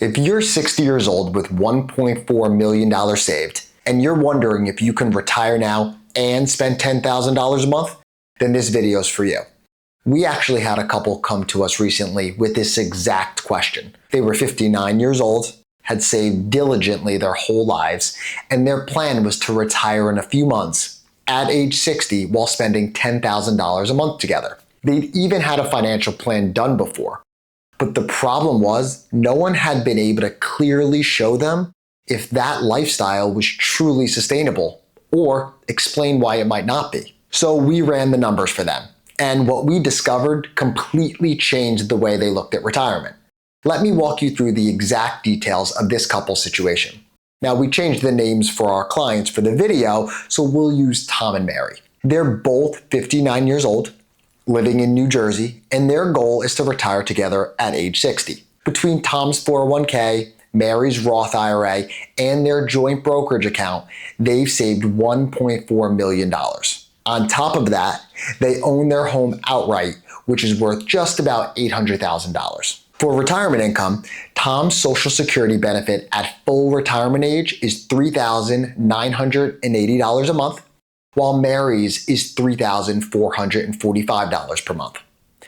If you're 60 years old with $1.4 million saved, and you're wondering if you can retire now and spend $10,000 a month, then this video is for you. We actually had a couple come to us recently with this exact question. They were 59 years old, had saved diligently their whole lives, and their plan was to retire in a few months at age 60 while spending $10,000 a month together. They'd even had a financial plan done before. But the problem was, no one had been able to clearly show them if that lifestyle was truly sustainable or explain why it might not be. So we ran the numbers for them, and what we discovered completely changed the way they looked at retirement. Let me walk you through the exact details of this couple's situation. Now, we changed the names for our clients for the video, so we'll use Tom and Mary. They're both 59 years old, living in New Jersey, and their goal is to retire together at age 60. Between Tom's 401k, Mary's Roth IRA, and their joint brokerage account, they've saved $1.4 million. On top of that, they own their home outright, which is worth just about $800,000. For retirement income, Tom's Social Security benefit at full retirement age is $3,980 a month, while Mary's is $3,445 per month.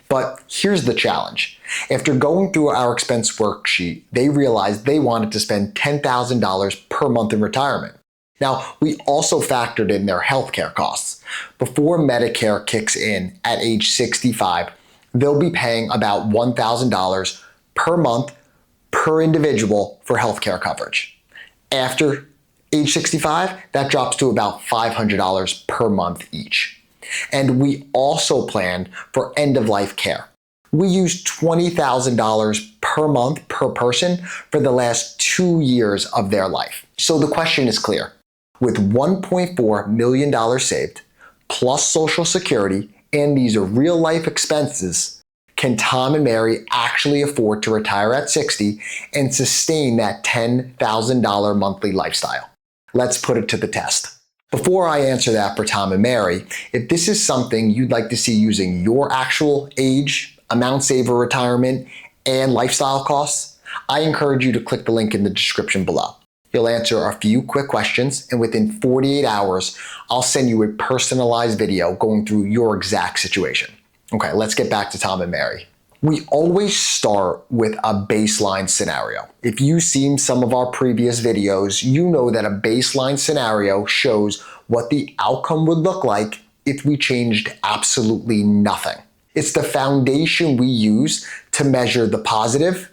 But here's the challenge. After going through our expense worksheet, they realized they wanted to spend $10,000 per month in retirement. Now, we also factored in their healthcare costs. Before Medicare kicks in at age 65, they'll be paying about $1,000 per month per individual for healthcare coverage. After age 65, that drops to about $500 per month each. And we also planned for end-of-life care. We used $20,000 per month per person for the last 2 years of their life. So the question is clear. With $1.4 million saved, plus Social Security, and these real-life expenses, can Tom and Mary actually afford to retire at 60 and sustain that $10,000 monthly lifestyle? Let's put it to the test. Before I answer that for Tom and Mary, if this is something you'd like to see using your actual age, amount saved for retirement, and lifestyle costs, I encourage you to click the link in the description below. You'll answer a few quick questions, and within 48 hours, I'll send you a personalized video going through your exact situation. Okay, let's get back to Tom and Mary. We always start with a baseline scenario. If you've seen some of our previous videos, you know that a baseline scenario shows what the outcome would look like if we changed absolutely nothing. It's the foundation we use to measure the positive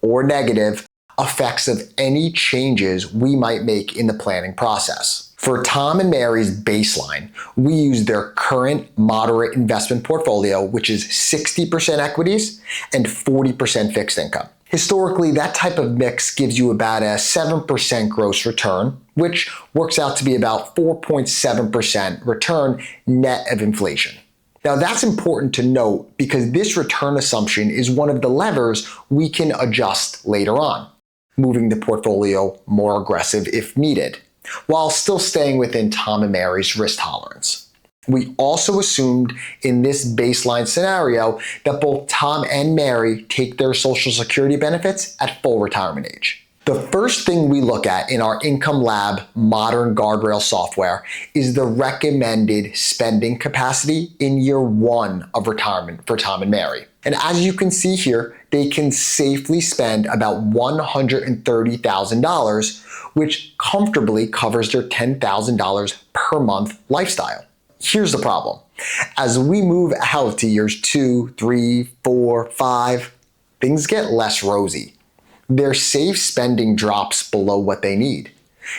or negative effects of any changes we might make in the planning process. For Tom and Mary's baseline, we use their current moderate investment portfolio, which is 60% equities and 40% fixed income. Historically, that type of mix gives you about a 7% gross return, which works out to be about 4.7% return net of inflation. Now, that's important to note because this return assumption is one of the levers we can adjust later on, moving the portfolio more aggressive if needed, while still staying within Tom and Mary's risk tolerance. We also assumed in this baseline scenario that both Tom and Mary take their Social Security benefits at full retirement age. The first thing we look at in our Income Lab modern guardrail software is the recommended spending capacity in year 1 of retirement for Tom and Mary. And as you can see here, they can safely spend about $130,000, which comfortably covers their $10,000 per month lifestyle. Here's the problem. As we move out to years 2, 3, 4, 5, things get less rosy. Their safe spending drops below what they need.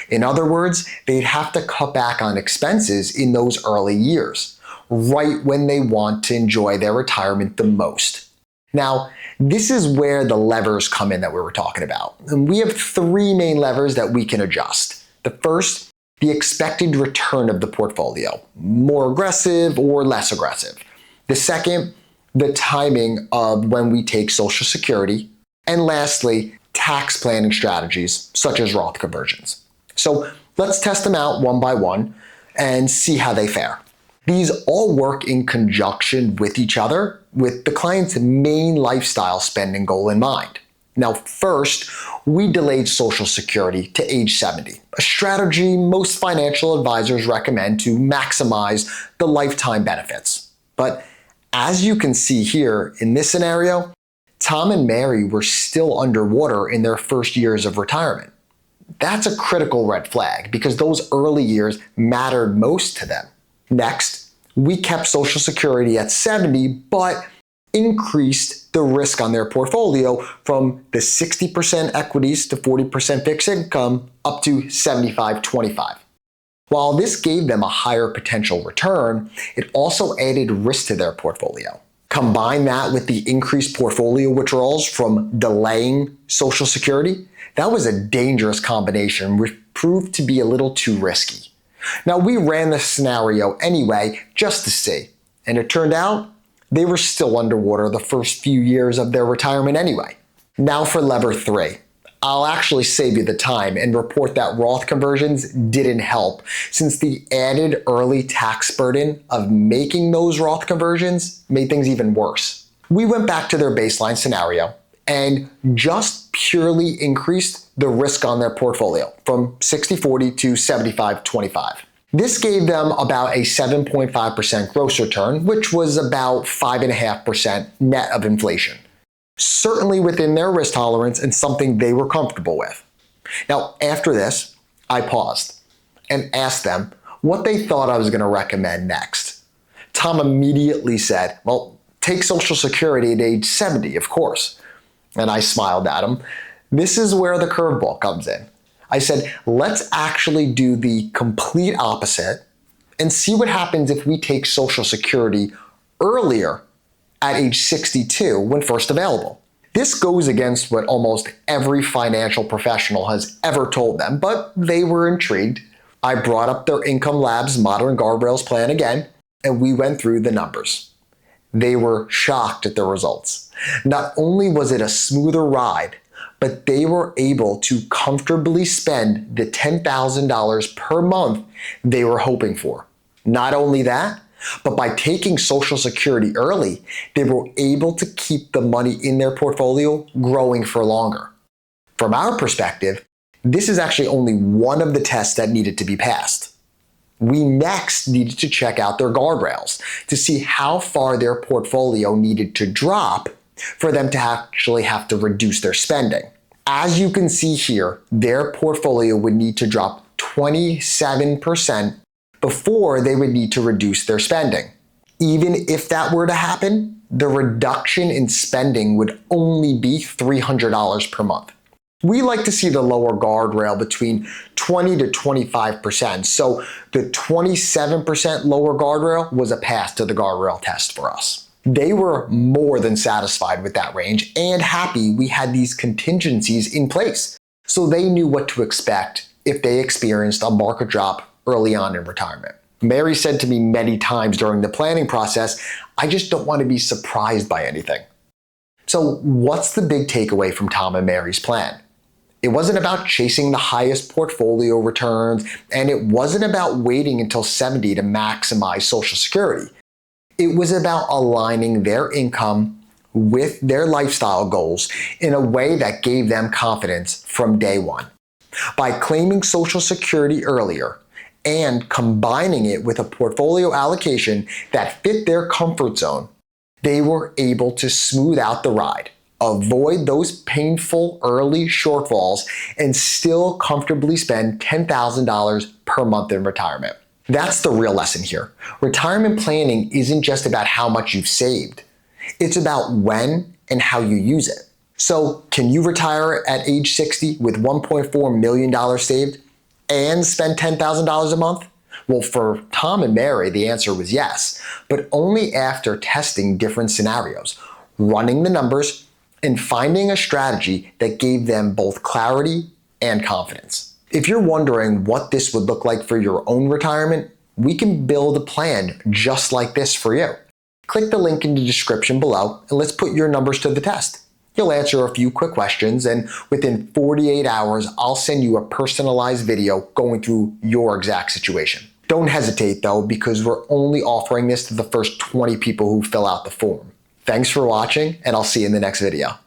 In other words, they'd have to cut back on expenses in those early years, right when they want to enjoy their retirement the most. Now, this is where the levers come in that we were talking about. And we have 3 main levers that we can adjust. The first, the expected return of the portfolio, more aggressive or less aggressive. The second, the timing of when we take Social Security. And lastly, tax planning strategies such as Roth conversions. So let's test them out one by one and see how they fare. These all work in conjunction with each other with the client's main lifestyle spending goal in mind. Now, first, we delayed Social Security to age 70, a strategy most financial advisors recommend to maximize the lifetime benefits. But as you can see here in this scenario, Tom and Mary were still underwater in their first years of retirement. That's a critical red flag because those early years mattered most to them. Next, we kept Social Security at 70, but increased the risk on their portfolio from the 60% equities to 40% fixed income up to 75-25. While this gave them a higher potential return, it also added risk to their portfolio. Combine that with the increased portfolio withdrawals from delaying Social Security, that was a dangerous combination which proved to be a little too risky. Now, we ran this scenario anyway just to see, and it turned out they were still underwater the first few years of their retirement anyway. Now for lever 3. I'll actually save you the time and report that Roth conversions didn't help, since the added early tax burden of making those Roth conversions made things even worse. We went back to their baseline scenario and just purely increased the risk on their portfolio from 60-40 to 75-25. This gave them about a 7.5% gross return, which was about 5.5% net of inflation. Certainly within their risk tolerance and something they were comfortable with. Now, after this, I paused and asked them what they thought I was going to recommend next. Tom immediately said, well, take Social Security at age 70, of course. And I smiled at him. This is where the curveball comes in. I said, let's actually do the complete opposite and see what happens if we take Social Security earlier at age 62 when first available. This goes against what almost every financial professional has ever told them, but they were intrigued. I brought up their Income Labs Modern Guardrails plan again, and we went through the numbers. They were shocked at the results. Not only was it a smoother ride, but they were able to comfortably spend the $10,000 per month they were hoping for. Not only that, but by taking Social Security early, they were able to keep the money in their portfolio growing for longer. From our perspective, this is actually only one of the tests that needed to be passed. We next needed to check out their guardrails to see how far their portfolio needed to drop for them to actually have to reduce their spending. As you can see here, their portfolio would need to drop 27% before they would need to reduce their spending. Even if that were to happen, the reduction in spending would only be $300 per month. We like to see the lower guardrail between 20 to 25%, so the 27% lower guardrail was a pass to the guardrail test for us. They were more than satisfied with that range and happy we had these contingencies in place, so they knew what to expect if they experienced a market drop early on in retirement. Mary said to me many times during the planning process, I just don't want to be surprised by anything. So what's the big takeaway from Tom and Mary's plan? It wasn't about chasing the highest portfolio returns, and it wasn't about waiting until 70 to maximize Social Security. It was about aligning their income with their lifestyle goals in a way that gave them confidence from day one. By claiming Social Security earlier and combining it with a portfolio allocation that fit their comfort zone, they were able to smooth out the ride, avoid those painful early shortfalls, and still comfortably spend $10,000 per month in retirement. That's the real lesson here. Retirement planning isn't just about how much you've saved. It's about when and how you use it. So, can you retire at age 60 with $1.4 million saved and spend $10,000 a month? Well, for Tom and Mary, the answer was yes, but only after testing different scenarios, running the numbers, and finding a strategy that gave them both clarity and confidence. If you're wondering what this would look like for your own retirement, we can build a plan just like this for you. Click the link in the description below and let's put your numbers to the test. You'll answer a few quick questions, and within 48 hours, I'll send you a personalized video going through your exact situation. Don't hesitate though, because we're only offering this to the first 20 people who fill out the form. Thanks for watching, and I'll see you in the next video.